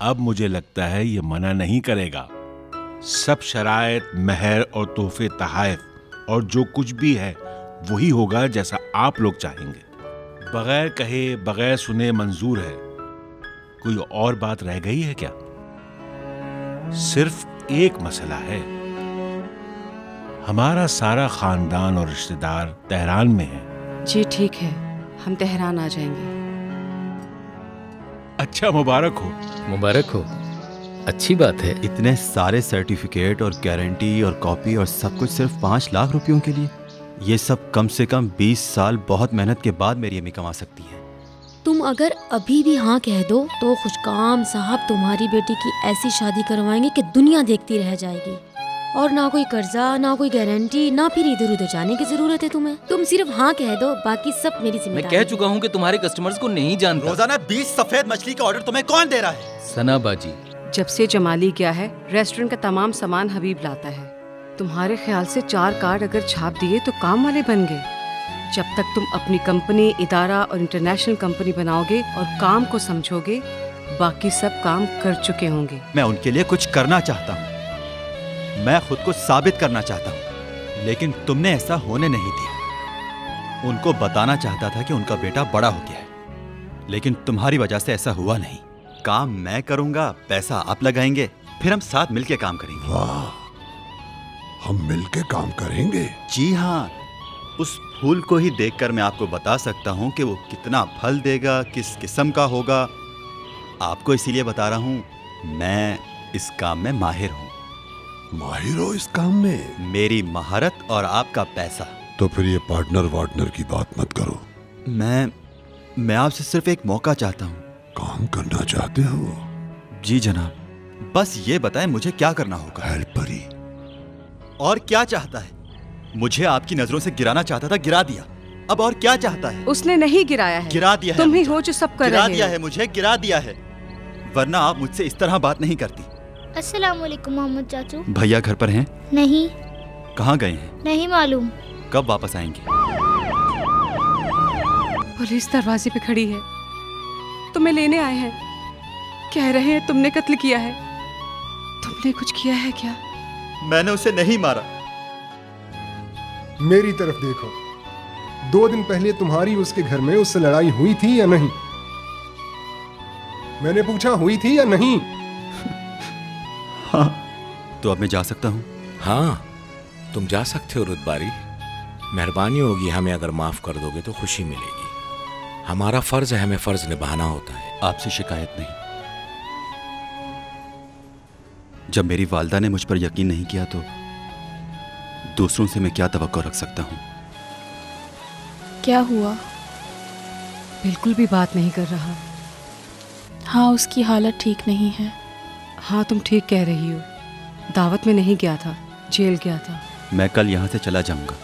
अब मुझे लगता है ये मना नहीं करेगा। सब शराइत, महर और तोहफे तहाइफ और जो कुछ भी है वही होगा जैसा आप लोग चाहेंगे। बगैर कहे बगैर सुने मंजूर है। कोई और बात रह गई है क्या? सिर्फ एक मसला है। हमारा सारा खानदान और रिश्तेदार तेहरान में है। जी ठीक है, हम तेहरान आ जाएंगे। अच्छा, मुबारक हो। मुबारक हो, अच्छी बात है। इतने सारे सर्टिफिकेट और गारंटी और कॉपी और सब कुछ सिर्फ 5 लाख रुपयों के लिए? ये सब कम से कम 20 साल बहुत मेहनत के बाद मेरी अम्मी कमा सकती है। तुम अगर अभी भी हाँ कह दो तो खुशकाम साहब तुम्हारी बेटी की ऐसी शादी करवाएंगे कि दुनिया देखती रह जाएगी। और ना कोई कर्जा, ना कोई गारंटी, ना फिर इधर उधर जाने की जरूरत है तुम्हें। तुम सिर्फ हाँ कह दो, बाकी सब मेरी जिम्मेदारी। मैं कह चुका हूँ कि तुम्हारे कस्टमर्स को नहीं जानता। रोजाना 20 सफेद मछली का ऑर्डर तुम्हें कौन दे रहा है? सना बाजी, जब से जमाली गया है रेस्टोरेंट का तमाम सामान हबीब लाता है। तुम्हारे ख्याल से 4 कार्ड अगर छाप दिए तो काम वाले बन गए। जब तक तुम अपनी कंपनी, इदारा और इंटरनेशनल कंपनी बनाओगे और काम को समझोगे, बाकी सब काम कर चुके होंगे। मैं उनके लिए कुछ करना चाहता हूँ, मैं खुद को साबित करना चाहता हूँ, लेकिन तुमने ऐसा होने नहीं दिया। उनको बताना चाहता था कि उनका बेटा बड़ा हो गया है, लेकिन तुम्हारी वजह से ऐसा हुआ नहीं। काम मैं करूंगा, पैसा आप लगाएंगे, फिर हम साथ मिलके काम करेंगे। वाह, हम मिलके काम करेंगे? जी हाँ, उस फूल को ही देखकर मैं आपको बता सकता हूँ कि वो कितना फल देगा, किस किस्म का होगा। आपको इसीलिए बता रहा हूँ, मैं इस काम में माहिर हूँ। माहिर हो इस काम में? मेरी महारत और आपका पैसा। तो फिर ये पार्टनर वार्टनर की बात मत करो। मैं आपसे सिर्फ एक मौका चाहता हूँ। काम करना चाहते हो? जी जनाब, बस ये बताएं मुझे क्या करना होगा। हेल्परी। और क्या चाहता है? मुझे आपकी नजरों से गिराना चाहता था, गिरा दिया। अब और क्या चाहता है? उसने नहीं गिराया है, गिरा दिया है। तुम ही हो जो सब कर रहे हो। गिरा दिया है मुझे, गिरा दिया है, वरना आप मुझसे इस तरह बात नहीं करती। अस्सलाम वालेकुम मोहम्मद चाचू। भैया घर पर हैं? नहीं। कहाँ गए हैं? नहीं मालूम। कब वापस आएंगे? पुलिस दरवाजे पे खड़ी है, तुम्हें लेने आए हैं। कह रहे हैं तुमने कत्ल किया है। तुमने कुछ किया है क्या? मैंने उसे नहीं मारा। मेरी तरफ देखो, 2 दिन पहले तुम्हारी उसके घर में उससे लड़ाई हुई थी या नहीं? मैंने पूछा हुई थी या नहीं? हाँ। तो अब मैं जा सकता हूँ? हाँ, तुम जा सकते हो रुतबारी। मेहरबानी होगी, हमें अगर माफ कर दोगे तो खुशी मिलेगी। हमारा फर्ज है, हमें फर्ज निभाना होता है। आपसे शिकायत नहीं। जब मेरी वालदा ने मुझ पर यकीन नहीं किया तो दूसरों से मैं क्या तवक्को रख सकता हूँ? क्या हुआ? बिल्कुल भी बात नहीं कर रहा। हाँ, उसकी हालत ठीक नहीं है। हाँ, तुम ठीक कह रही हो। दावत में नहीं गया था, जेल गया था। मैं कल यहाँ से चला जाऊंगा।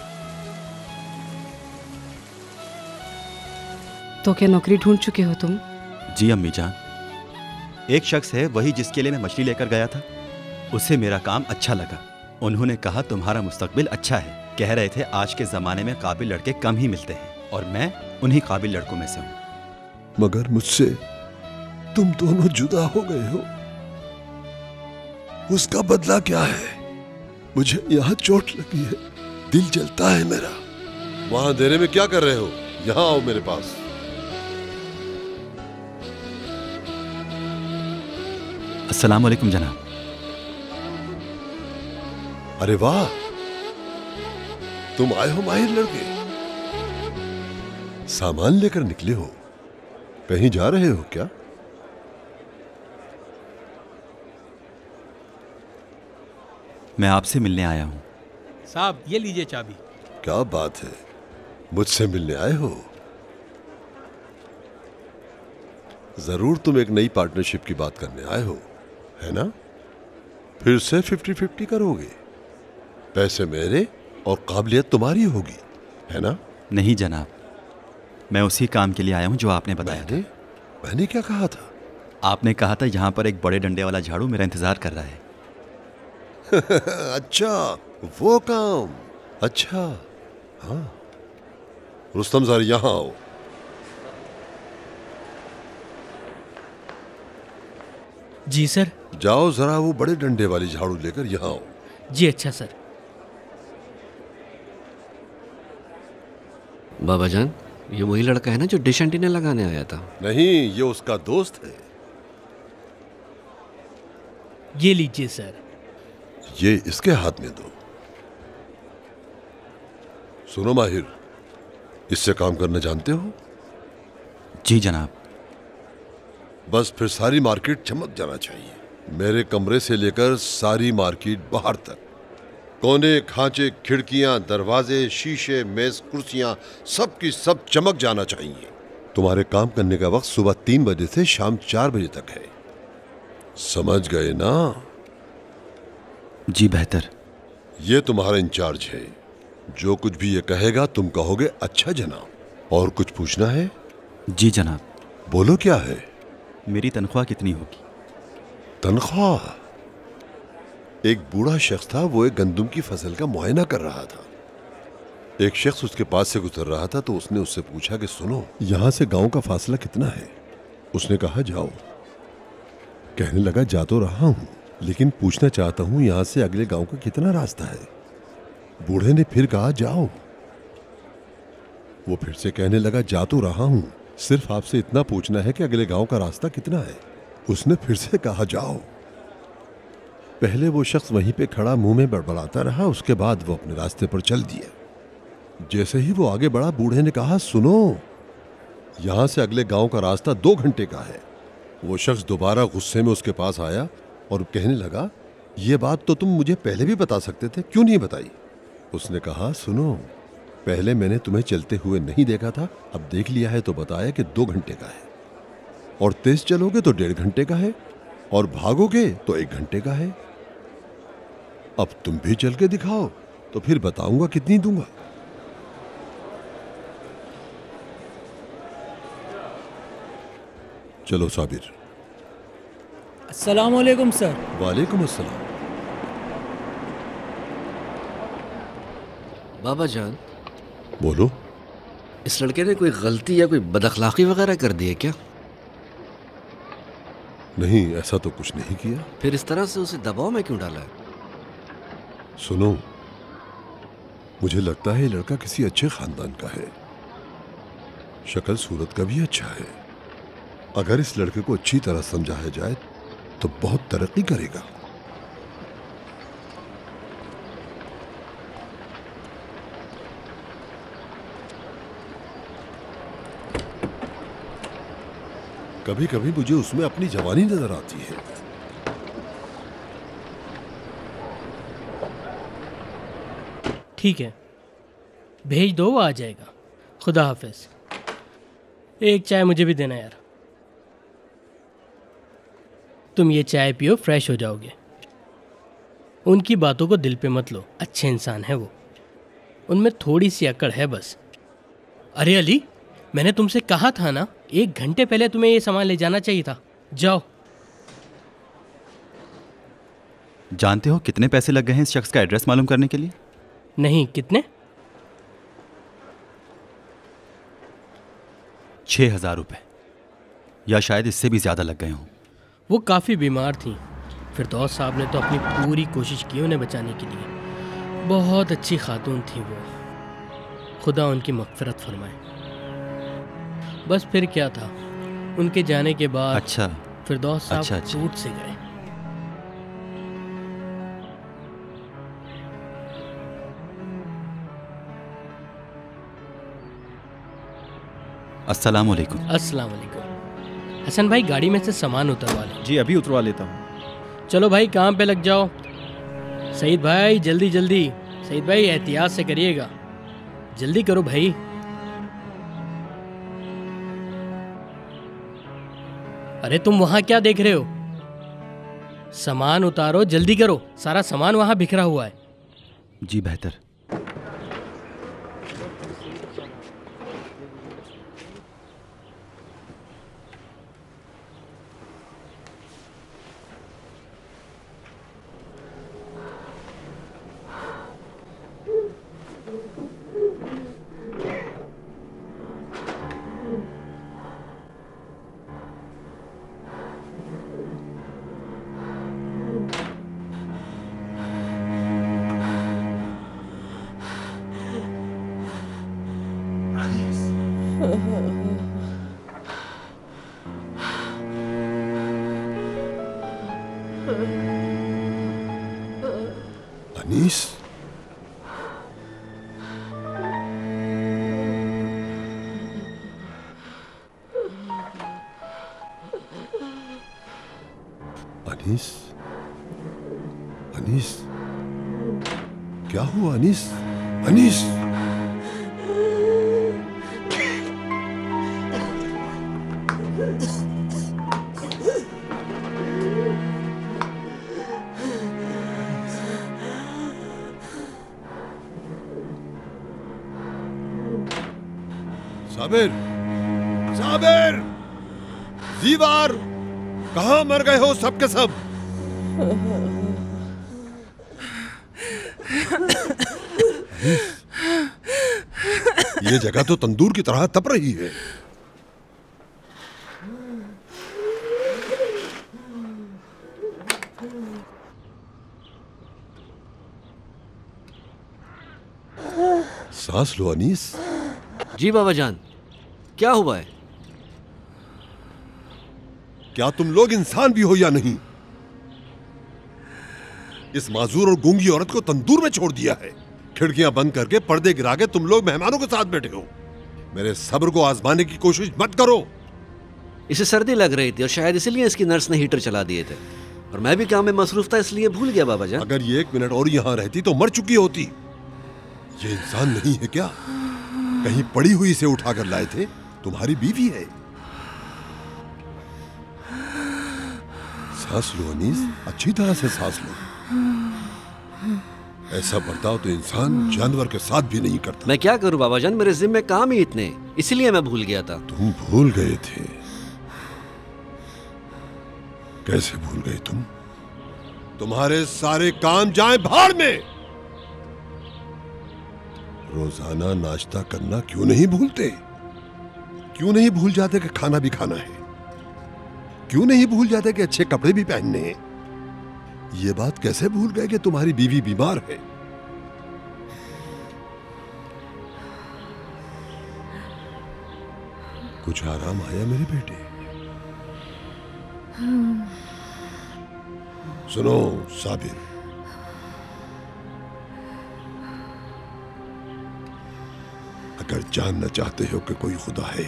तो क्या नौकरी ढूंढ चुके हो तुम? जी अम्मी जान, एक शख्स है वही जिसके लिए मैं मछली लेकर गया था। उसे मेरा काम अच्छा लगा। उन्होंने कहा तुम्हारा मुस्तकबिल अच्छा है। कह रहे थे आज के जमाने में काबिल लड़के कम ही मिलते हैं और मैं उन्हीं काबिल लड़कों में से हूँ। मगर मुझसे तुम दोनों जुदा हो गए हो, उसका बदला क्या है? मुझे यहाँ चोट लगी है, दिल जलता है मेरा। वहां अंधेरे में क्या कर रहे हो? यहाँ आओ मेरे पास। अस्सलाम वालेकुम जनाब। अरे वाह, तुम आए हो माहिर लड़के। सामान लेकर निकले हो, कहीं जा रहे हो क्या? मैं आपसे मिलने आया हूँ। साहब ये लीजिए चाबी। क्या बात है, मुझसे मिलने आए हो? जरूर तुम एक नई पार्टनरशिप की बात करने आए हो, है ना? फिर से 50-50 करोगे? पैसे मेरे और काबिलियत तुम्हारी होगी, है ना? नहीं जनाब, मैं उसी काम के लिए आया हूँ जो आपने बताया था। मैंने क्या कहा था? आपने कहा था यहाँ पर एक बड़े डंडे वाला झाड़ू मेरा इंतजार कर रहा है। अच्छा, वो काम। अच्छा, हाँ। रुस्तम सर यहाँ आओ। जी सर। जाओ जरा वो बड़े डंडे वाली झाड़ू लेकर यहाँ आओ। जी अच्छा सर। बाबा जान, ये वही लड़का है ना जो डिश एंटीना लगाने आया था? नहीं, ये उसका दोस्त है। ये लीजिए सर। ये इसके हाथ में दो। सुनो माहिर, इससे काम करना जानते हो? जी जनाब। बस फिर सारी मार्केट चमक जाना चाहिए। मेरे कमरे से लेकर सारी मार्केट बाहर तक, कोने खांचे, खिड़कियां, दरवाजे, शीशे, मेज, कुर्सियां, सब की सब चमक जाना चाहिए। तुम्हारे काम करने का वक्त सुबह 3 बजे से शाम 4 बजे तक है। समझ गए ना? जी बेहतर। ये तुम्हारा इंचार्ज है। जो कुछ भी ये कहेगा तुम कहोगे अच्छा जनाब। और कुछ पूछना है? जी जनाब। बोलो क्या है? मेरी तनख्वाह कितनी होगी? तनख्वाह? एक बूढ़ा शख्स था, वो एक गंदम की फसल का मुआयना कर रहा था। एक शख्स उसके पास से गुजर रहा था तो उसने उससे पूछा कि सुनो, यहां से गांव का फासला कितना है? उसने कहा जाओ। कहने लगा जा तो रहा हूं, लेकिन पूछना चाहता हूं यहां से अगले गांव का कितना रास्ता है? बूढ़े ने फिर कहा जाओ। वो फिर से कहने लगा जा तो रहा हूं, सिर्फ आपसे इतना पूछना है कि अगले गांव का रास्ता कितना है। उसने फिर से कहा जाओ। पहले वो शख्स वहीं पे खड़ा मुंह में बड़बड़ाता रहा, उसके बाद वो अपने रास्ते पर चल दिया। जैसे ही वो आगे बढ़ा, बूढ़े ने कहा सुनो, यहां से अगले गांव का रास्ता 2 घंटे का है। वो शख्स दोबारा गुस्से में उसके पास आया और कहने लगा ये बात तो तुम मुझे पहले भी बता सकते थे, क्यों नहीं बताई? उसने कहा सुनो, पहले मैंने तुम्हें चलते हुए नहीं देखा था, अब देख लिया है तो बताया कि 2 घंटे का है, और तेज चलोगे तो 1.5 घंटे का है, और भागोगे तो 1 घंटे का है। अब तुम भी चल के दिखाओ तो फिर बताऊंगा कितनी दूंगा। चलो साबिर। अस्सलाम वालेकुम सर। वालेकुम अस्सलाम। बाबा जान, बोलो। इस लड़के ने कोई गलती या कोई बदअखलाकी वगैरह कर दी है क्या? नहीं, ऐसा तो कुछ नहीं किया। फिर इस तरह से उसे दबाव में क्यों डाला है? सुनो, मुझे लगता है ये लड़का किसी अच्छे खानदान का है, शक्ल सूरत का भी अच्छा है। अगर इस लड़के को अच्छी तरह समझाया जाए तो बहुत तरक्की करेगा। कभी कभी मुझे उसमें अपनी जवानी नजर आती है। ठीक है, भेज दो, वो आ जाएगा। खुदा हाफिज। एक चाय मुझे भी देना यार। तुम ये चाय पियो, फ्रेश हो जाओगे। उनकी बातों को दिल पे मत लो, अच्छे इंसान है वो, उनमें थोड़ी सी अकड़ है बस। अरे अली, मैंने तुमसे कहा था ना, 1 घंटे पहले तुम्हें ये सामान ले जाना चाहिए था। जाओ। जानते हो कितने पैसे लग गए हैं इस शख्स का एड्रेस मालूम करने के लिए? नहीं, कितने? 6,000 रुपए, या शायद इससे भी ज्यादा लग गए हों। वो काफ़ी बीमार थी, फिरदौस साहब ने तो अपनी पूरी कोशिश की उन्हें बचाने के लिए। बहुत अच्छी खातून थी वो, खुदा उनकी मग़फ़िरत फरमाए। बस फिर क्या था, उनके जाने के बाद अच्छा, फिरदौस साहब अच्छा। टूट से गए। अस्सलाम वालेकुम। अस्सलाम वालेकुम। हसन भाई, गाड़ी में से सामान उतरवा लें। जी अभी उतरवा लेता हूँ। चलो भाई, काम पे लग जाओ। सईद भाई जल्दी जल्दी। सईद भाई एहतियात से करिएगा, जल्दी करो भाई। अरे तुम वहां क्या देख रहे हो? सामान उतारो, जल्दी करो, सारा सामान वहां बिखरा हुआ है। जी बेहतर। अनीस, अनीस, अनीस, क्या हुआ अनीस? अनीस, साबिर, साबिर, जीवार, कहां मर गए हो सब के सब? ये जगह तो तंदूर की तरह तप रही है। सांस लो अनीस। जी बाबा जान, क्या हुआ है? क्या तुम लोग इंसान भी हो या नहीं? इस माजूर और गूंगी औरत को तंदूर में छोड़ दिया है। खिड़कियां बंद करके पर्दे गिरा के तुम लोग मेहमानों के साथ बैठे हो। मेरे सब्र को आजमाने की कोशिश मत करो। इसे सर्दी लग रही थी और शायद इसलिए इसकी नर्स ने हीटर चला दिए थे, और मैं भी काम में मसरूफ था इसलिए भूल गया बाबा जान। अगर ये 1 मिनट और यहां रहती तो मर चुकी होती। ये इंसान नहीं है क्या? कहीं पड़ी हुई से उठाकर लाए थे? तुम्हारी बीवी है। सांस लो अनीस, अच्छी तरह से सांस लो। ऐसा बर्ताव तो इंसान जानवर के साथ भी नहीं करता। मैं क्या करूं बाबा जान, मेरे जिम्मे काम ही इतने, इसलिए मैं भूल गया था। तुम भूल गए थे? कैसे भूल गए तुम? तुम्हारे सारे काम जाएं भाड़ में। रोजाना नाश्ता करना क्यों नहीं भूलते? क्यों नहीं भूल जाते कि खाना भी खाना है? क्यों नहीं भूल जाते कि अच्छे कपड़े भी पहनने हैं? ये बात कैसे भूल गए कि तुम्हारी बीवी बीमार है? कुछ आराम आया मेरे बेटे? सुनो साबिर, अगर जानना चाहते हो कि कोई खुदा है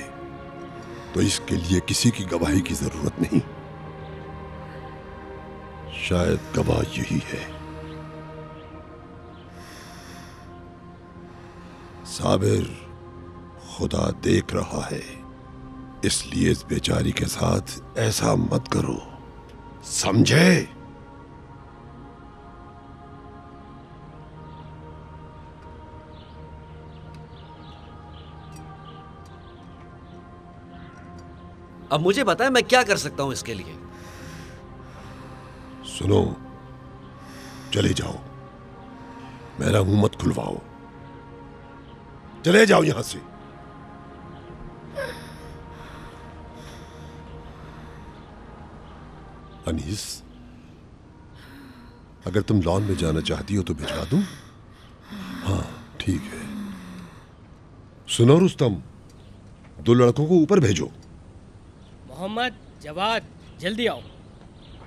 तो इसके लिए किसी की गवाही की जरूरत नहीं। शायद गवाह यही है। साबिर, खुदा देख रहा है, इसलिए इस बेचारी के साथ ऐसा मत करो, समझे? अब मुझे पता है मैं क्या कर सकता हूं इसके लिए। सुनो, चले जाओ, मेरा मुंह मत खुलवाओ, चले जाओ यहां से। अनीस, अगर तुम लॉन में जाना चाहती हो तो भिजवा दूं? हाँ ठीक है। सुनो रुस्तम, 2 लड़कों को ऊपर भेजो। मोहम्मद, जवाद, जल्दी आओ,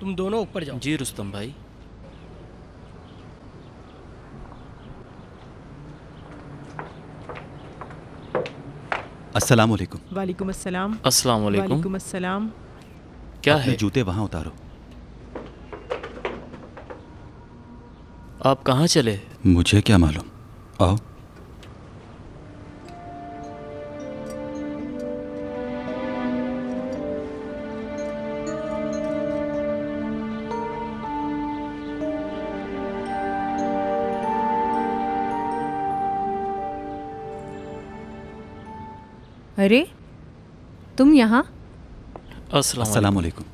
तुम दोनों ऊपर जाओ। जी रुस्तम भाई। अस्सलाम वालेकुम। वालेकुम अस्सलाम। अस्सलाम वालेकुम। वालेकुम अस्सलाम। क्या अपने है? जूते वहां उतारो। आप कहाँ चले? मुझे क्या मालूम, आओ। अरे तुम यहाँ? अस्सलाम वालेकुम।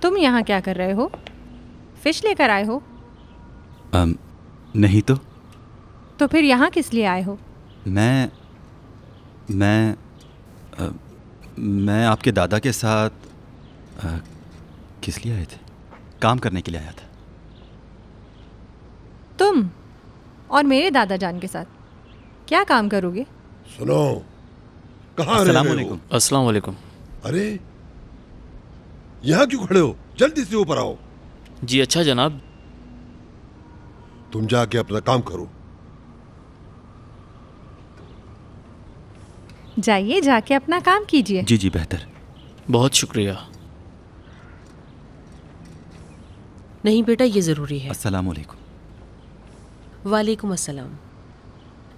तुम यहाँ क्या कर रहे हो? फिश लेकर आए हो? नहीं तो फिर यहाँ किस लिए आए हो? मैं आपके दादा के साथ किस लिए आए थे? काम करने के लिए आया था। तुम और मेरे दादा जान के साथ क्या काम करोगे? सुनो, कहाँ रह रहे हो? अस्सलाम वालेकुम। अरे यहाँ क्यों खड़े हो? जल्दी से ऊपर आओ। जी अच्छा जनाब। तुम जाके अपना काम करो। जाइए, जाके अपना काम कीजिए। जी जी बेहतर। बहुत शुक्रिया। नहीं बेटा, ये ज़रूरी है। अस्सलाम वालेकुम। वालेकुम अस्सलाम।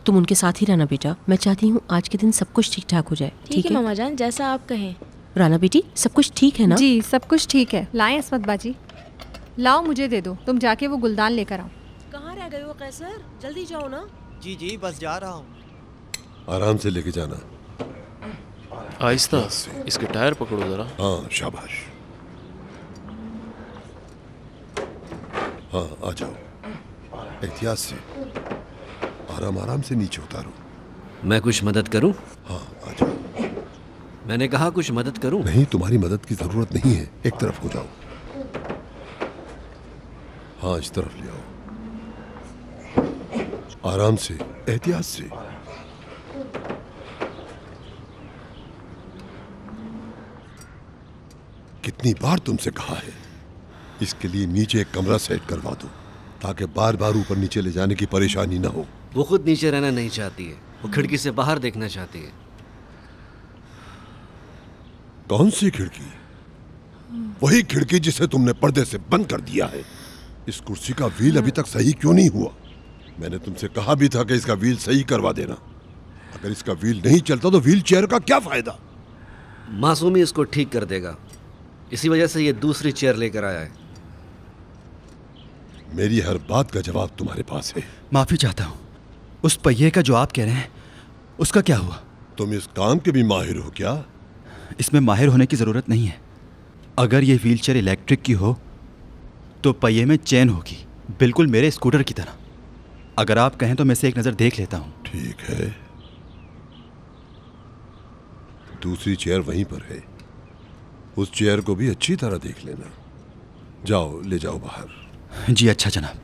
तुम उनके साथ ही रहना बेटा। मैं चाहती हूँ आज के दिन सब कुछ ठीक ठाक हो जाए। ठीक है मामा जान, जैसा आप कहें। राना बेटी, सब कुछ ठीक है ना? जी सब कुछ ठीक है। लाएं अस्मत बाजी, लाओ मुझे दे दो। तुम जाके वो गुलदान लेकर आओ। कहाँ रह गए हो कैसर? जल्दी जाओ ना। जी जी बस जा रहा हूँ। आराम से लेके जाना। आहिस्ता, इसके टायर पकड़ो जरा। हाँ शाबाश। हाँ आ जाओ, एहतियात से। आराम आराम से नीचे उतारो। मैं कुछ मदद करूं? हाँ आ जाओ। मैंने कहा कुछ मदद करूं? नहीं, तुम्हारी मदद की जरूरत नहीं है। एक तरफ हो जाओ। हाँ इस तरफ ले आओ। आराम से, एहतियात से। कितनी बार तुमसे कहा है, इसके लिए नीचे एक कमरा सेट करवा दो, ताकि बार बार ऊपर नीचे ले जाने की परेशानी ना हो। वो खुद नीचे रहना नहीं चाहती है, वो खिड़की से बाहर देखना चाहती है। कौन सी खिड़की? वही खिड़की जिसे तुमने पर्दे से बंद कर दिया है। इस कुर्सी का व्हील अभी तक सही क्यों नहीं हुआ? मैंने तुमसे कहा भी था कि इसका व्हील सही करवा देना। अगर इसका व्हील नहीं चलता तो व्हील चेयर का क्या फायदा? मासूमी इसको ठीक कर देगा, इसी वजह से ये दूसरी चेयर लेकर आया है। मेरी हर बात का जवाब तुम्हारे पास है। माफी चाहता हूँ, उस पहिए का जो आप कह रहे हैं उसका क्या हुआ? तुम इस काम के भी माहिर हो क्या? इसमें माहिर होने की जरूरत नहीं है। अगर ये व्हीलचेयर इलेक्ट्रिक की हो तो पहिए में चेन होगी, बिल्कुल मेरे स्कूटर की तरह। अगर आप कहें तो मैं इसे एक नजर देख लेता हूँ। ठीक है, दूसरी चेयर वहीं पर है, उस चेयर को भी अच्छी तरह देख लेना। जाओ, ले जाओ बाहर। जी अच्छा जनाब,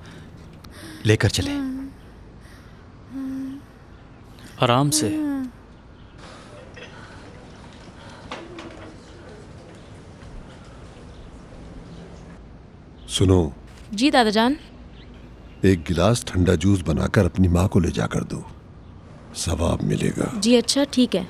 लेकर चले। आराम से। सुनो। जी दादा जान। एक गिलास ठंडा जूस बनाकर अपनी माँ को ले जाकर दो, सवाब मिलेगा। जी अच्छा ठीक है।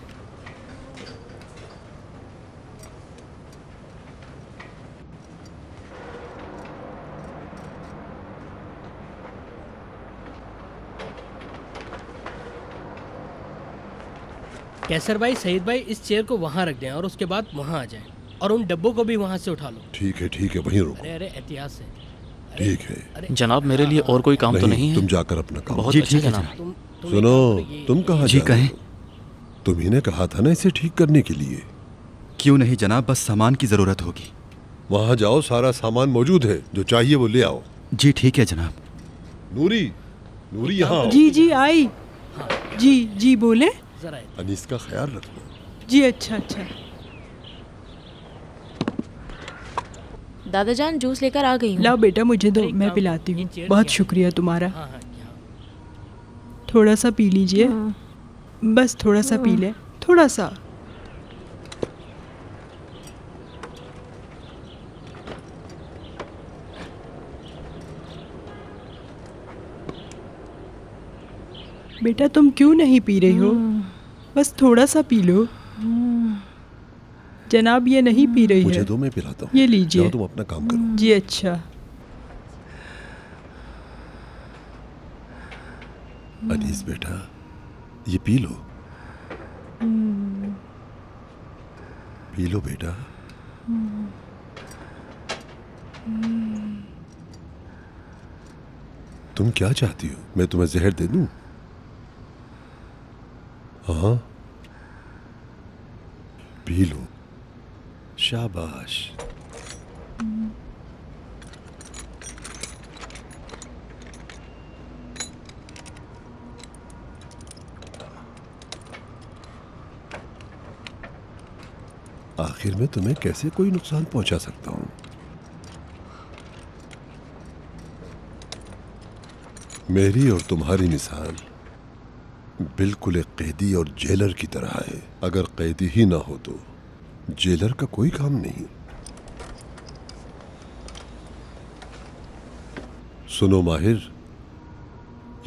कैसर भाई, सईद भाई, इस चेयर को वहाँ रख दें और उसके बाद वहाँ आ जाएं, और उन डब्बों को भी वहाँ से उठा लो। ठीक है, वहीं रुको। अरे एहतियात से। ठीक है जनाब, मेरे लिए और कोई काम तो नहीं है? तुम जाकर अपना काम। बहुत अच्छे जनाब। सुनो, तुम कहाँ जी कहें? तुम्ही ने कहा था ना इसे ठीक करने के लिए। क्यों नहीं जनाब, बस सामान की जरूरत होगी। वहाँ जाओ, सारा सामान मौजूद है, जो चाहिए वो ले आओ। जी ठीक है जनाब। नूरी यहाँ आओ। जी जी आई। जी बोले। अनीस का ख्याल रखना। जी अच्छा। दादा जान जूस लेकर आ गई हूँ। लाओ बेटा, मुझे दो, मैं पिलाती हूँ। बहुत शुक्रिया तुम्हारा। थोड़ा सा पी लीजिए, बस थोड़ा सा पी ले, थोड़ा सा। बेटा तुम क्यों नहीं पी रही हो? बस थोड़ा सा पी लो। जनाब ये नहीं पी रही है। मुझे दो, मैं पिलाता हूँ। ये लीजिए। जाओ, तुम अपना काम करो। जी अच्छा। अनीस बेटा, ये पी लो। पी लो बेटा। तुम क्या चाहती हो, मैं तुम्हें जहर दे दूं? हाँ, पी लो। शाबाश। आखिर में तुम्हें कैसे कोई नुकसान पहुंचा सकता हूं? मेरी और तुम्हारी मिसाल बिल्कुल एक कैदी और जेलर की तरह है। अगर कैदी ही ना हो तो जेलर का कोई काम नहीं। सुनो माहिर,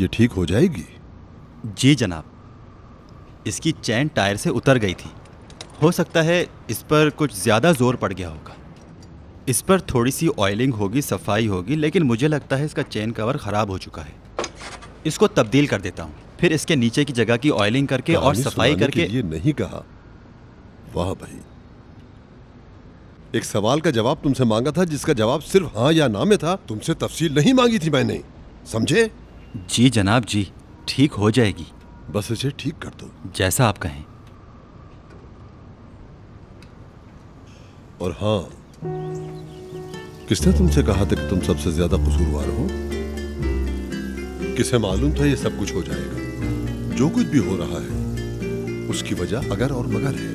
ये ठीक हो जाएगी? जी जनाब, इसकी चैन टायर से उतर गई थी। हो सकता है इस पर कुछ ज़्यादा जोर पड़ गया होगा। इस पर थोड़ी सी ऑयलिंग होगी, सफाई होगी, लेकिन मुझे लगता है इसका चेन कवर ख़राब हो चुका है। इसको तब्दील कर देता हूँ, फिर इसके नीचे की जगह की ऑयलिंग करके और सफाई करके। ये नहीं कहा। वाह भाई, एक सवाल का जवाब तुमसे मांगा था जिसका जवाब सिर्फ हाँ या ना में था। तुमसे तफसील नहीं मांगी थी मैंने, समझे? जी जनाब जी, ठीक हो जाएगी। बस इसे ठीक कर दो। जैसा आप कहें। और हाँ, किसने तुमसे कहा था कि तुम सबसे ज्यादा कसूरवार हो? किसे मालूम था ये सब कुछ हो जाएगा? जो कुछ भी हो रहा है उसकी वजह अगर और मगर है।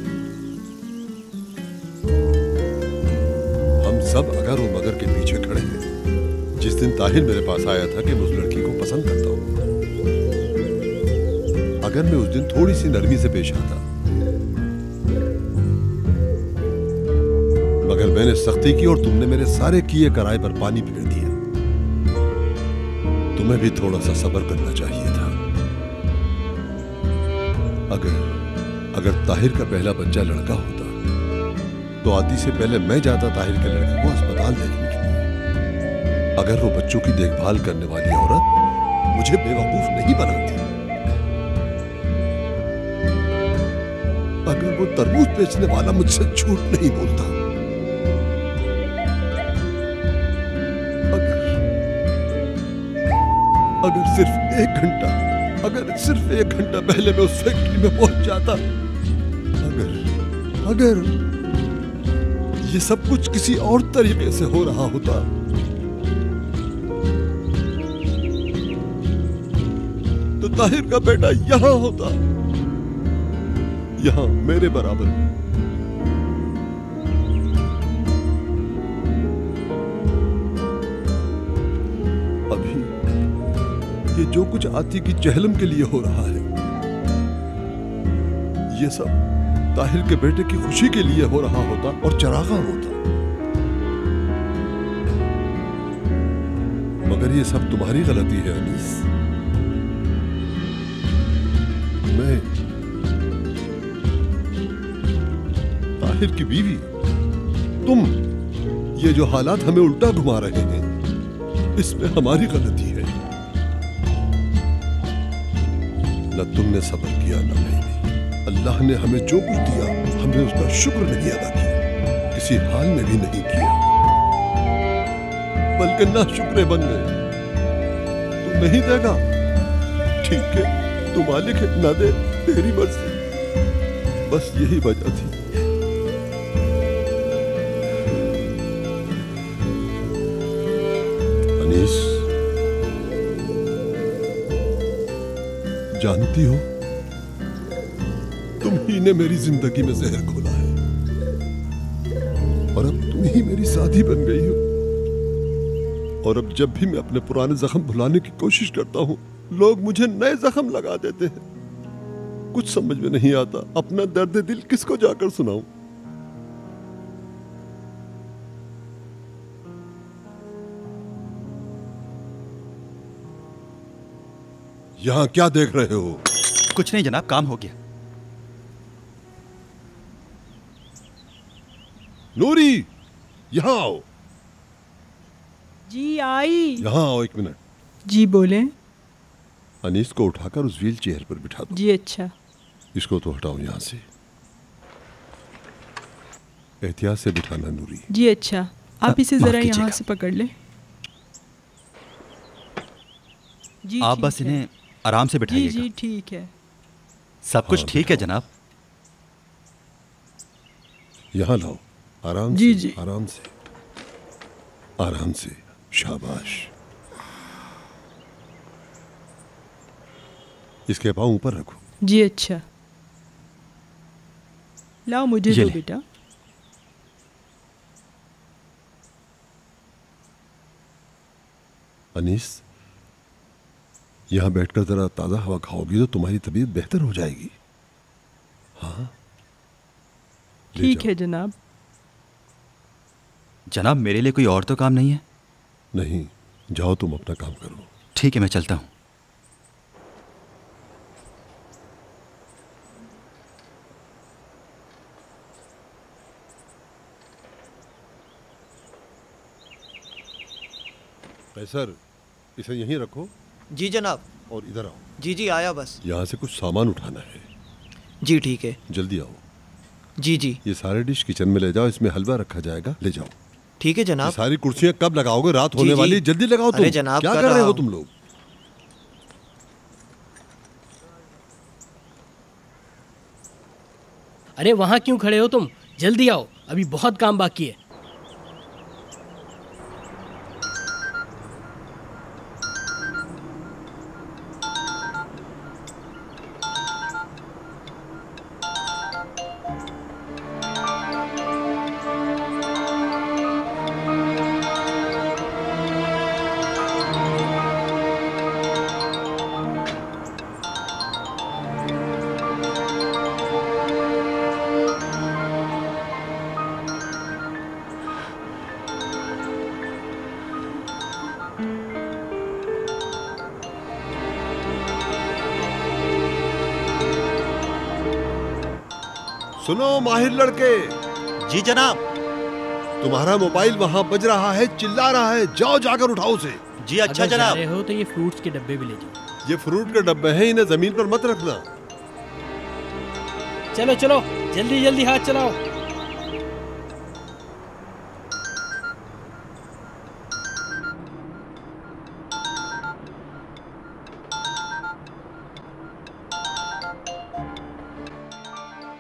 हम सब अगर और मगर के पीछे खड़े हैं। जिस दिन ताहिर मेरे पास आया था कि मैं उस लड़की को पसंद करता हूं, अगर मैं उस दिन थोड़ी सी नरमी से पेश आता, मगर मैंने सख्ती की और तुमने मेरे सारे किए कराए पर पानी फेर दिया। तुम्हें भी थोड़ा सा सब्र करना चाहिए था। अगर ताहिर का पहला बच्चा लड़का होता तो आदि से पहले मैं जाता ताहिर के लड़के को अस्पताल देखने के लिए। अगर वो बच्चों की देखभाल करने वाली औरत मुझे बेवकूफ नहीं बनाती, अगर वो तरबूज बेचने वाला मुझसे झूठ नहीं बोलता, अगर सिर्फ एक घंटा पहले मैं उस फैक्ट्री में पहुंच जाता, अगर ये सब कुछ किसी और तरीके से हो रहा होता, तो ताहिर का बेटा यहां होता, यहां मेरे बराबर। ये जो कुछ आती की चहलम के लिए हो रहा है, ये सब ताहिर के बेटे की खुशी के लिए हो रहा होता और चरागा होता। मगर ये सब तुम्हारी गलती है अनीस। मैं ताहिर की बीवी, तुम, ये जो हालात हमें उल्टा घुमा रहे हैं, इसमें हमारी गलती है। न तुमने सब्र किया न मैंने। अल्लाह ने हमें जो कुछ दिया हमने उसका शुक्र नहीं अदा किया, किसी हाल में भी नहीं किया, बल्कि ना शुक्रे बन गए। तू नहीं देगा, ठीक है, तू मालिक है, ना दे, तेरी मर्जी। बस यही वजह थी। अनीस, जानती हो, तुम ही ने मेरी जिंदगी में जहर घोला है और अब तुम ही मेरी साथी बन गई हो। और अब जब भी मैं अपने पुराने जख्म भुलाने की कोशिश करता हूं, लोग मुझे नए जख्म लगा देते हैं। कुछ समझ में नहीं आता, अपना दर्द दिल किसको जाकर सुनाऊं। यहां क्या देख रहे हो? कुछ नहीं जनाब, काम हो गया। नूरी, यहां आओ। जी आई। यहां आओ, एक मिनट। जी बोले। अनीस को उठाकर उस व्हील चेयर पर बिठा दो। जी अच्छा। इसको तो हटाओ यहां से। एहतियात से बिठाना नूरी। जी अच्छा, आप इसे जरा यहाँ से पकड़ ले। जी आप बस इन्हें आराम से बिठाइएगा। जी ठीक है। सब कुछ ठीक है जनाब। यहाँ लाओ, आराम जी से, जी। आराम से, आराम से, शाबाश। इसके पाँव ऊपर रखो। जी अच्छा। लाओ मुझे दो बेटा। अनीस, यहाँ बैठकर जरा ताज़ा हवा खाओगी तो तुम्हारी तबीयत बेहतर हो जाएगी। हाँ ठीक है जनाब। जनाब मेरे लिए कोई और तो काम नहीं है? नहीं, जाओ तुम अपना काम करो। ठीक है, मैं चलता हूँ। कैसर, इसे यहीं रखो। जी जनाब। और इधर आओ। जी जी आया बस। यहाँ से कुछ सामान उठाना है। जी ठीक है। जल्दी आओ। जी जी। ये सारे डिश किचन में ले जाओ, इसमें हलवा रखा जाएगा, ले जाओ। ठीक है जनाब। सारी कुर्सियां कब लगाओगे? रात होने वाली, जल्दी लगाओ। तुम जनाब क्या कर रहे हो तुम लोग? अरे वहां क्यों खड़े हो तुम? जल्दी आओ, अभी बहुत काम बाकी है। सुनो माहिर लड़के। जी जनाब। तुम्हारा मोबाइल वहां बज रहा है, चिल्ला रहा है, जाओ जाकर उठाओ उसे। जी अच्छा जनाब। अगर जा रहे हो तो ये फ्रूट्स के डब्बे भी ले जाओ। ये फ्रूट के डब्बे हैं, इन्हें जमीन पर मत रखना। चलो चलो, जल्दी जल्दी हाथ चलाओ।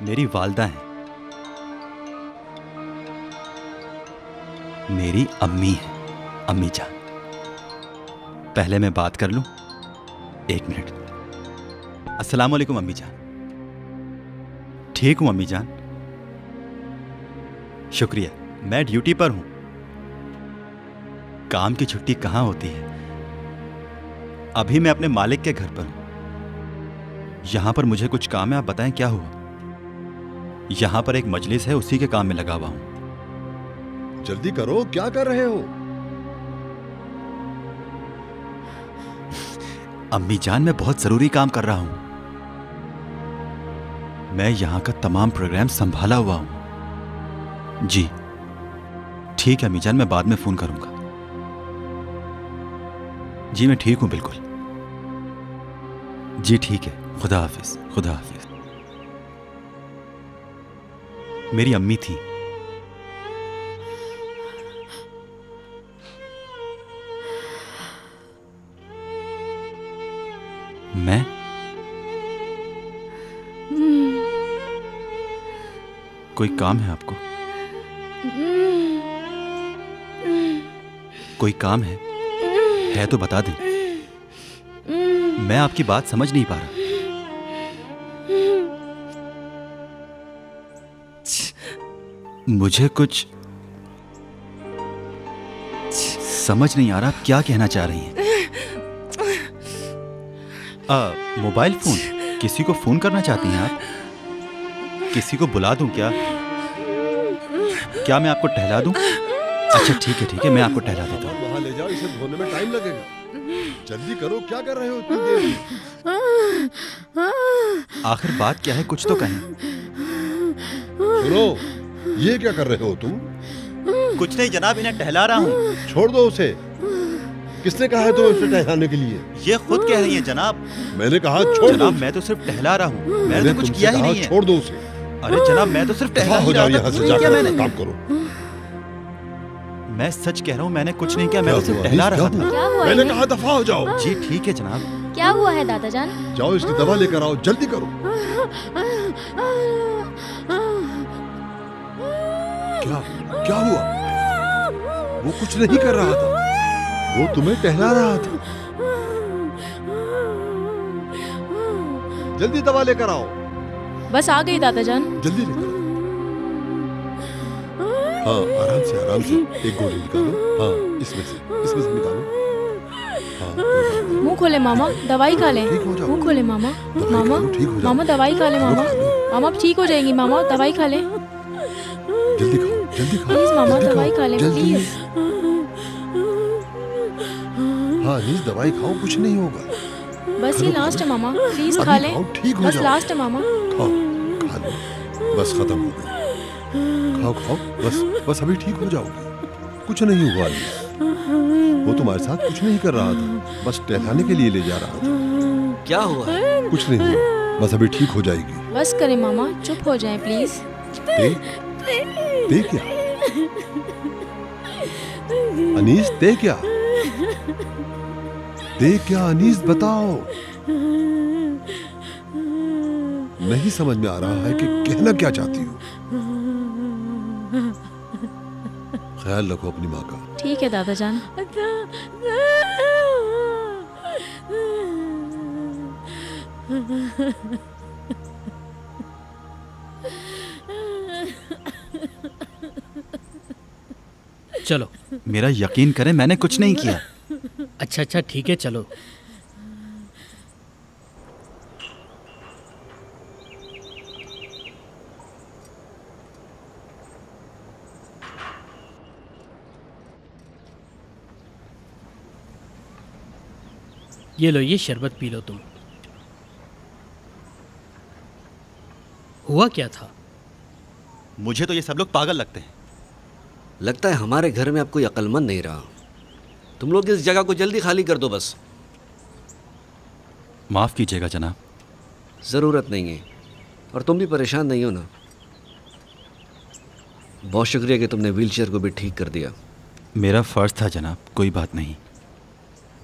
मेरी वालदा हैं, मेरी अम्मी है, अम्मी जान। पहले मैं बात कर लूं? एक मिनट। अस्सलाम वालेकुम अम्मी जान। ठीक हूं अम्मी जान, शुक्रिया। मैं ड्यूटी पर हूं। काम की छुट्टी कहां होती है। अभी मैं अपने मालिक के घर पर हूं। यहां पर मुझे कुछ काम है, आप बताएं क्या हुआ। यहां पर एक मजलिस है, उसी के काम में लगा हुआ हूं। जल्दी करो, क्या कर रहे हो? अम्मी जान, मैं बहुत जरूरी काम कर रहा हूं। मैं यहां का तमाम प्रोग्राम संभाला हुआ हूं। जी ठीक है अम्मी जान, मैं बाद में फोन करूंगा। जी मैं ठीक हूं बिल्कुल। जी ठीक है, खुदा हाफिज। खुदा हाफिज। मेरी अम्मी थी। मैं कोई काम है आपको? कोई काम है तो बता दें। मैं आपकी बात समझ नहीं पा रहा। मुझे कुछ समझ नहीं आ रहा आप क्या कहना चाह रही हैं। Mobile phone? किसी को फोन करना चाहती हैं आप? किसी को बुला दूं क्या? क्या मैं आपको टहला दूं? अच्छा ठीक है, मैं आपको टहला देता हूं। वहां ले जाओ, इसे धोने में टाइम लगेगा। जल्दी करो, क्या कर रहे हो इतनी देर? आखिर बात क्या है, कुछ तो कहें। सुनो, ये क्या कर रहे हो तुम? कुछ नहीं जनाब, इन्हें टहला रहा हूँ। छोड़ दो उसे। किसने कहा है तुम्हें उसे टहलाने के लिए? ये खुद कह रही है जनाब। मैंने कहा छोड़ दो। जनाब मैं तो सिर्फ टहला रहा हूँ, मैंने तो कुछ किया ही नहीं है। छोड़ दो उसे। अरे जनाब मैं तो सिर्फ टहला ही रहा था, कुछ नहीं किया मैंने। काम करो। मैं सच कह रहा हूँ, मैंने कुछ नहीं किया, मैं तो सिर्फ टहला रहा था। क्या हुआ? मैंने कहा दफा हो जाओ। जी ठीक है जनाब। क्या हुआ है दादा जान? जाओ इसकी दवा लेकर आओ, जल्दी करो। क्या हुआ? वो कुछ नहीं कर रहा था, वो तुम्हें टहला रहा था। जल्दी दवा लेकर आओ। बस आ गई दादा जान। जल्दी लेकर आओ। हाँ आराम से एक गोली निकालो। हाँ इसमें से निकालो। मुंह खोले मामा, दवाई खा लें। मुंह खोले मामा। मामा मामा दवाई खा लें मामा। मामा आप ठीक हो जाएंगी मामा, दवाई खा लें। जल्दी खाओ, जल्दी खाओ। प्लीज मामा दवाई खा लें प्लीज। हाँ अनीस दवाई खाओ, कुछ नहीं होगा। बस ये लास्ट है मामा, प्लीज खा लें। ठीक हो बस जाओ। लास्ट है मामा। खाओ, खा लो, बस खत्म हो गई। खाओ खाओ, बस अभी ठीक हो जाओगे। कुछ नहीं हुआ अनीस, वो तुम्हारे साथ कुछ नहीं कर रहा था, बस टहलाने के लिए ले जा रहा था। क्या हुआ? कुछ नहीं हुआ, बस अभी ठीक हो जाएगी। बस करें मामा, चुप हो जाएं प्लीज। दे क्या अनीस, दे क्या अनीस, बताओ। नहीं समझ में आ रहा है कि कहना क्या चाहती हो। ख्याल रखो अपनी माँ का। ठीक है दादा जान। चलो। मेरा यकीन करें, मैंने कुछ नहीं किया। अच्छा ठीक है, चलो। ये लो, ये शरबत पी लो तुम। हुआ क्या था? मुझे तो ये सब लोग पागल लगते हैं। लगता है हमारे घर में अब कोई अक्लमंद नहीं रहा। तुम लोग इस जगह को जल्दी खाली कर दो बस। माफ कीजिएगा जनाब। ज़रूरत नहीं है, और तुम भी परेशान नहीं हो ना। बहुत शुक्रिया कि तुमने व्हीलचेयर को भी ठीक कर दिया। मेरा फर्ज था जनाब, कोई बात नहीं।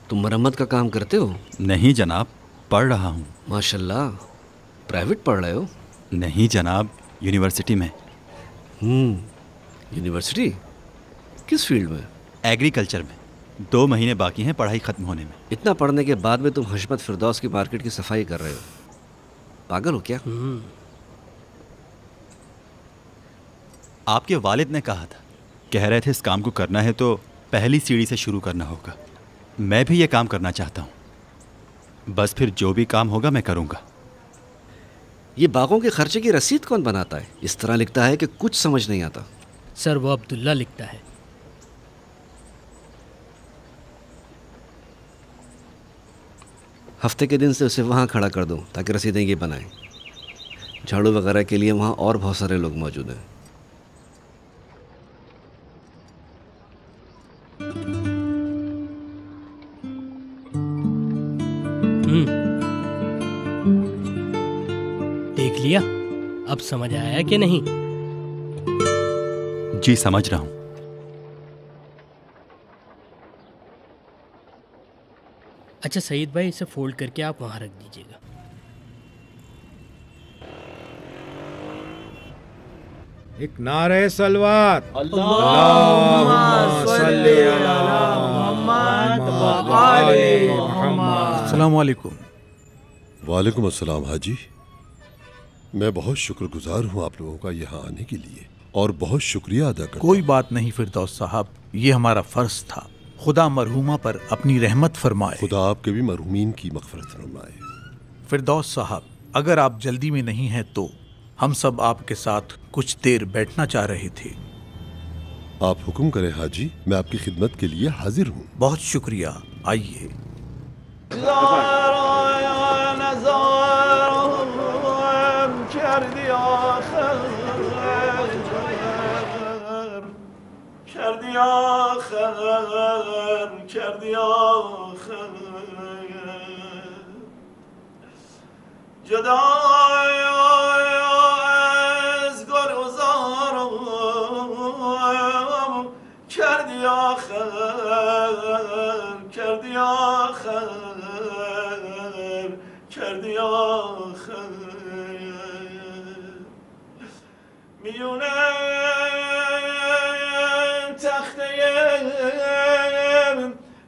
तुम मरम्मत का काम करते हो? नहीं जनाब, पढ़ रहा हूँ। माशाल्लाह, प्राइवेट पढ़ रहे हो? नहीं जनाब, यूनिवर्सिटी में। यूनिवर्सिटी? किस फील्ड में? एग्रीकल्चर में। 2 महीने बाकी हैं पढ़ाई खत्म होने में। इतना पढ़ने के बाद में तुम हशमत फिरदौस की मार्केट की सफाई कर रहे हो? पागल हो क्या? आपके वालिद ने कहा था, कह रहे थे इस काम को करना है तो पहली सीढ़ी से शुरू करना होगा। मैं भी ये काम करना चाहता हूँ, बस फिर जो भी काम होगा मैं करूँगा। ये बागों के खर्चे की रसीद कौन बनाता है? इस तरह लिखता है कि कुछ समझ नहीं आता। सर वो अब्दुल्ला लिखता है। हफ्ते के दिन से उसे वहाँ खड़ा कर दो ताकि रसीदें ये बनाएं। झाड़ू वगैरह के लिए वहाँ और बहुत सारे लोग मौजूद हैं। देख लिया? अब समझ आया कि नहीं? जी समझ रहा हूँ। अच्छा सईद भाई, इसे फोल्ड करके आप वहाँ रख दीजिएगा। एक नारे सलवात। अस्सलाम वालेकुम। वालेकुम अस्सलाम हाजी। मैं बहुत शुक्रगुजार हूँ आप लोगों का यहाँ आने के लिए, और बहुत शुक्रिया अदा करता हूँ। कोई बात नहीं फिरदौस साहब, ये हमारा फर्ज था। खुदा मरहूमा पर अपनी रहमत फरमाए। खुदा आपके भी मरहूमीन की मग़फ़िरत फरमाए। फिरदौस साहब, अगर आप जल्दी में नहीं हैं तो हम सब आपके साथ कुछ देर बैठना चाह रहे थे। आप हुक्म करें हाजी, मैं आपकी खिदमत के लिए हाजिर हूँ। बहुत शुक्रिया, आइए।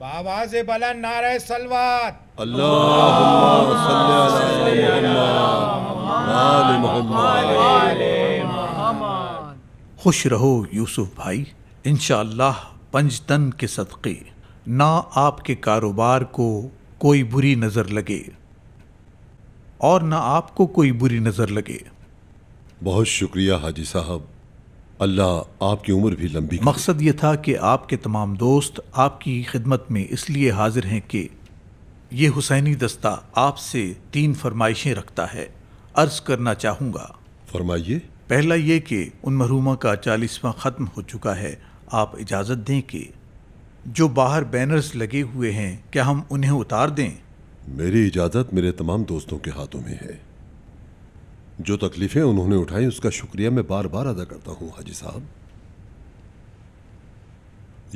बाबा से बुलंद नारे सलवात। अल्लाहुम्मा सल्ली अला मुहम्मद। खुश रहो यूसुफ भाई, इंशाअल्लाह पंजतन के सदक़े ना आपके कारोबार को कोई बुरी नज़र लगे और ना आपको कोई बुरी नज़र लगे। बहुत शुक्रिया हाजी साहब, अल्लाह आपकी उम्र भी लंबी करे। मकसद ये था कि आपके तमाम दोस्त आपकी खिदमत में इसलिए हाजिर हैं कि ये हुसैनी दस्ता आपसे 3 फरमाइशें रखता है, अर्ज करना चाहूँगा। फरमाइए। पहला ये कि उन मरहूमा का 40वां ख़त्म हो चुका है, आप इजाज़त दें कि जो बाहर बैनर्स लगे हुए हैं क्या हम उन्हें उतार दें? मेरी इजाज़त मेरे तमाम दोस्तों के हाथों में है। जो तकलीफ़ें उन्होंने उठाई उसका शुक्रिया मैं बार बार अदा करता हूँ हाजी साहब।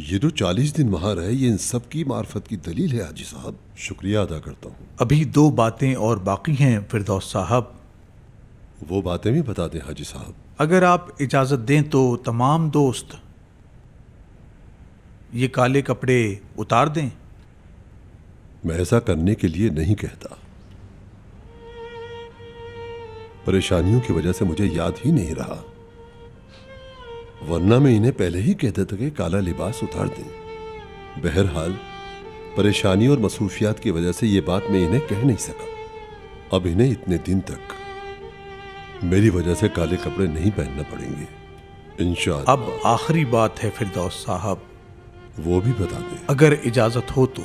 ये जो 40 दिन वहाँ रहे ये इन सब की मार्फत की दलील है हाजी साहब, शुक्रिया अदा करता हूँ। अभी 2 बातें और बाकी हैं फिरदौस साहब। वो बातें भी बता दें हाजी साहब। अगर आप इजाज़त दें तो तमाम दोस्त ये काले कपड़े उतार दें। मैं ऐसा करने के लिए नहीं कहता, परेशानियों की वजह से मुझे याद ही नहीं रहा, वरना मैं इन्हें पहले ही कह देता कि काला लिबास उतार दें। बहरहाल परेशानी और मसरूफियात की वजह से ये बात मैं इन्हें कह नहीं सका। अब इन्हें इतने दिन तक मेरी वजह से काले कपड़े नहीं पहनना पड़ेंगे इंशाअल्लाह। अब आखिरी बात है फिरदौस साहब, वो भी बता दें। अगर इजाज़त हो तो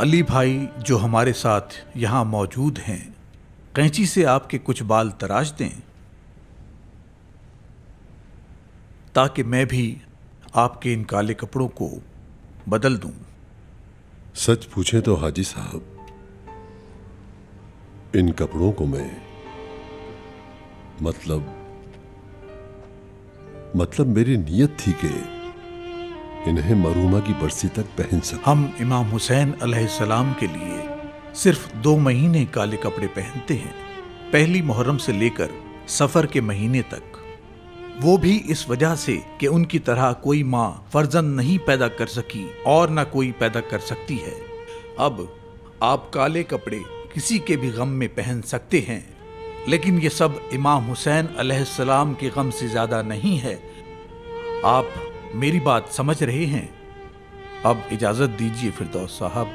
अली भाई जो हमारे साथ यहाँ मौजूद हैं, कैंची से आपके कुछ बाल तराश दें ताकि मैं भी आपके इन काले कपड़ों को बदल दूं। सच पूछे तो हाजी साहब, इन कपड़ों को मैं मतलब मेरी नीयत थी कि इन्हें मरूमा की बरसी तक पहन सकूं। हम इमाम हुसैन अलैहिस्सलाम के लिए सिर्फ 2 महीने काले कपड़े पहनते हैं, पहली मुहर्रम से लेकर सफर के महीने तक। वो भी इस वजह से कि उनकी तरह कोई माँ फर्जंद नहीं पैदा कर सकी और ना कोई पैदा कर सकती है। अब आप काले कपड़े किसी के भी गम में पहन सकते हैं, लेकिन ये सब इमाम हुसैन अलैहिस्सलाम के गम से ज्यादा नहीं है। आप मेरी बात समझ रहे हैं? अब इजाजत दीजिए फिरदौस साहब।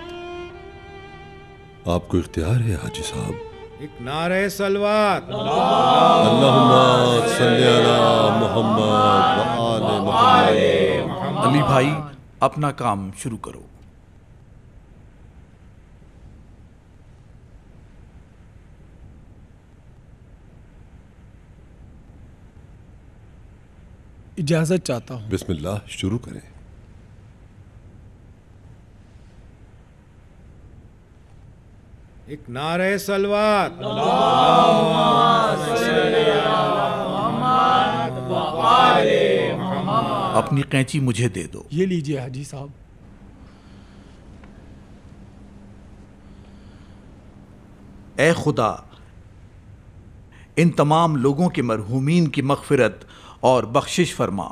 आपको इख्तियार है हाजी साहब। एक नारे सलवात। अल्लाहुम्मा सल्ली अला मुहम्मद व आले मुहम्मद। अली भाई अपना काम शुरू करो। इजाजत चाहता हूँ। बिस्मिल्लाह, शुरू करें। एक नारे सलवात। अपनी कैंची मुझे दे दो। ये लीजिए हाजी साहब। ए खुदा, इन तमाम लोगों के मरहूमीन की मग़फ़िरत और बख्शिश फरमा।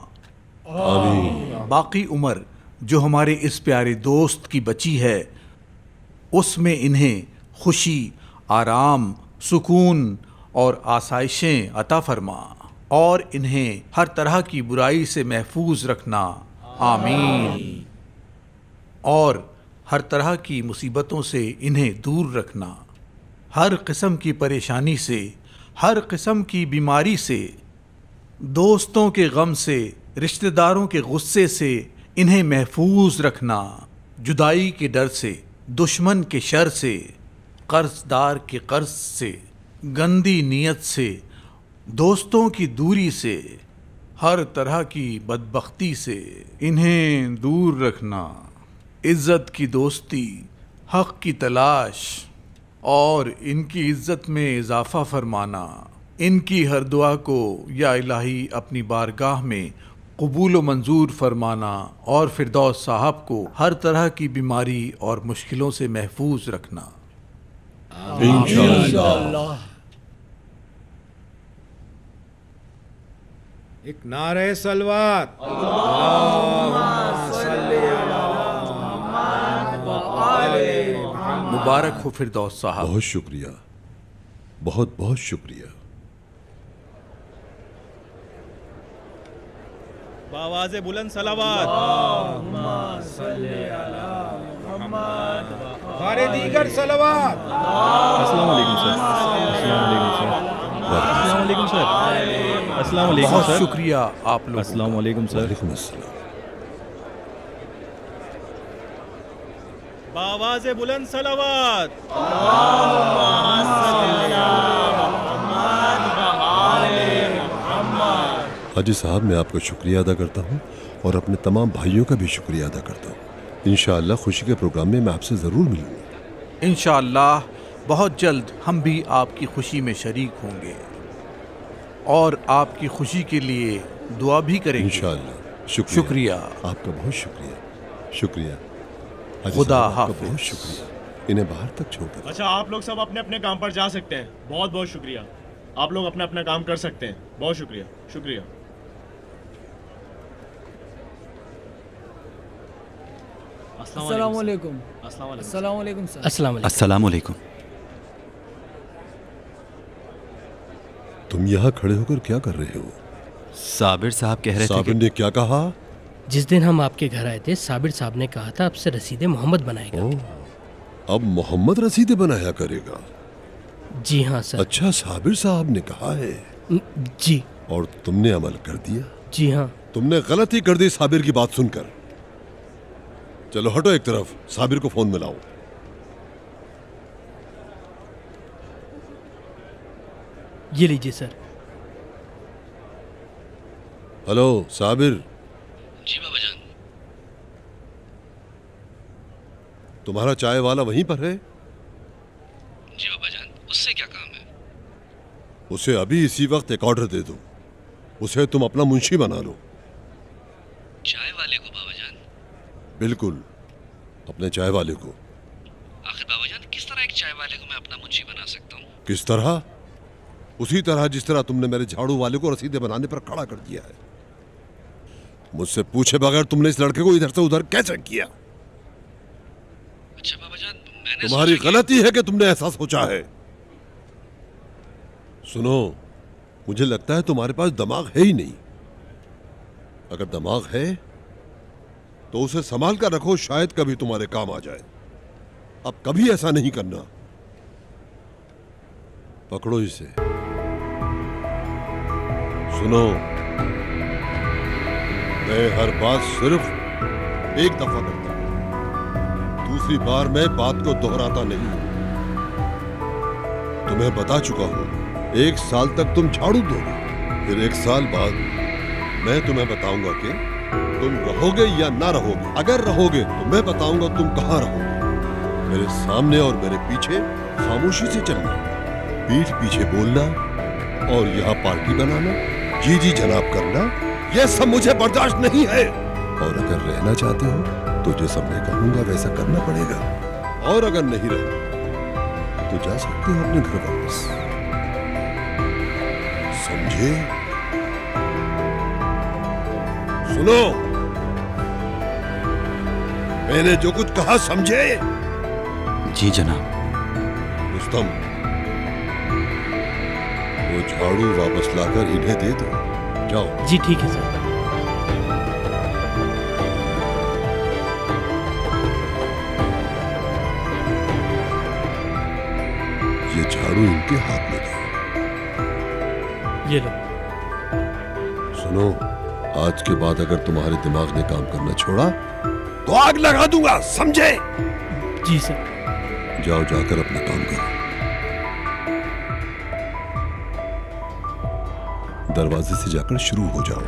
आमीन। बाकी उम्र जो हमारे इस प्यारे दोस्त की बची है उसमें इन्हें खुशी, आराम, सुकून और आसाइशें अता फरमा और इन्हें हर तरह की बुराई से महफूज रखना। आमीन। और हर तरह की मुसीबतों से इन्हें दूर रखना, हर किस्म की परेशानी से, हर किस्म की बीमारी से, दोस्तों के गम से, रिश्तेदारों के गुस्से से इन्हें महफूज रखना, जुदाई के डर से, दुश्मन के शर से, कर्जदार के कर्ज से, गंदी नीयत से, दोस्तों की दूरी से, हर तरह की बदबख्ती से इन्हें दूर रखना, इज़्ज़त की दोस्ती, हक़ की तलाश और इनकी इज़्ज़त में इजाफ़ा फरमाना। इनकी हर दुआ को या इलाही अपनी बारगाह में कबूल व मंजूर फरमाना और फिरदौस साहब को हर तरह की बीमारी और मुश्किलों से महफूज रखना। इंशाअल्लाह। एक नारे सलवात। मुबारक हो फिरदौस साहब। बहुत शुक्रिया, बहुत बहुत शुक्रिया। बावाज़े बुलंद सलावत। सारे दीगर सलवात। अस्सलाम वालेकुम सर। अस्सलाम वालेकुम सर। अस्सलाम वालेकुम सर। अस्सलाम वालेकुम बहुत सर। शुक्रिया आप लोग। अस्सलाम वालेकुम सर। वालेकुम अस्सलाम। बावाज़े बुलंद सलावत। हाजी साहब, मैं आपका शुक्रिया अदा करता हूँ और अपने तमाम भाइयों का भी शुक्रिया अदा करता हूँ। इंशाअल्लाह खुशी के प्रोग्राम में मैं आपसे ज़रूर मिलूँगा। इंशाअल्लाह बहुत जल्द हम भी आपकी खुशी में शरीक होंगे और आपकी खुशी के लिए दुआ भी करेंगे इंशाअल्लाह। शुक्रिया आपका, बहुत शुक्रिया। शुक्रिया हाजी खुदा साहब, आपका हाफिज। बहुत शुक्रिया। इन्हें बाहर तक छोड़कर। अच्छा, आप लोग सब अपने अपने काम पर जा सकते हैं। बहुत बहुत शुक्रिया। आप लोग अपना अपना काम कर सकते हैं। बहुत शुक्रिया। शुक्रिया। अस्सलाम वालेकुम। अस्सलाम वालेकुम सर। अस्सलाम वालेकुम। तुम यहाँ खड़े होकर क्या कर रहे हो? साबिर साहब कह रहे थे साबिर ने क्या कहा? जिस दिन हम आपके घर आए थे, साबिर साहब ने कहा था आपसे रसीदे मोहम्मद बनाएगा। अब मोहम्मद रसीदे बनाया करेगा? जी हाँ सर। अच्छा, साबिर साहब ने कहा है? जी। और तुमने अमल कर दिया? जी हाँ। तुमने गलती कर दी साबिर की बात सुनकर। चलो हटो एक तरफ, साबिर को फोन मिलाओ। ये लीजिए सर। हेलो साबिर। जी बाबा जान। तुम्हारा चाय वाला वहीं पर है? जी बाबा जान, उससे क्या काम है? उसे अभी इसी वक्त एक ऑर्डर दे दो। उसे तुम अपना मुंशी बना लो। चाय वाले को बाबा जान? बिल्कुल, अपने चाय वाले को। आखिर बाबा जान, किस तरह एक चाय वाले को मैं अपना मुंशी बना सकता हूँ? किस तरह? उसी तरह जिस तरह तुमने मेरे झाड़ू वाले को रसीदे बनाने पर खड़ा कर दिया है। मुझसे पूछे बगैर तुमने इस लड़के को इधर से उधर कैसे किया? अच्छा बाबा जान, मैंने तुम्हारी गलती है कि तुमने ऐसा सोचा है। सुनो, मुझे लगता है तुम्हारे पास दिमाग है ही नहीं। अगर दिमाग है तो उसे संभाल कर रखो, शायद कभी तुम्हारे काम आ जाए। अब कभी ऐसा नहीं करना। पकड़ो इसे। सुनो, मैं हर बात सिर्फ एक दफा करता हूं, दूसरी बार मैं बात को दोहराता नहीं। तुम्हें बता चुका हूं, 1 साल तक तुम झाड़ू दोगे, फिर 1 साल बाद मैं तुम्हें बताऊंगा कि तुम रहोगे या ना रहोगे। अगर रहोगे तो मैं बताऊंगा तुम कहां रहोगे। मेरे सामने और मेरे पीछे खामोशी से चलना, पीठ पीछे बोलना और यहाँ पार्टी बनाना, जी जी जनाब करना, ये सब मुझे बर्दाश्त नहीं है। और अगर रहना चाहते हो तो जैसा मैं कहूंगा वैसा करना पड़ेगा। और अगर नहीं रहना तो जा सकते हो अपने घर वापस। समझे? सुनो, मैंने जो कुछ कहा समझे? जी जनाब। रुस्तम, वो झाड़ू वापस लाकर इन्हें दे दो। जाओ। जी ठीक है सर। ये झाड़ू इनके हाथ में दो। ये लो। सुनो, आज के बाद अगर तुम्हारे दिमाग ने काम करना छोड़ा तो आग लगा दूंगा, समझे? जी सर। जाओ, जाकर अपना काम करो। दरवाजे से जाकर शुरू हो जाओ।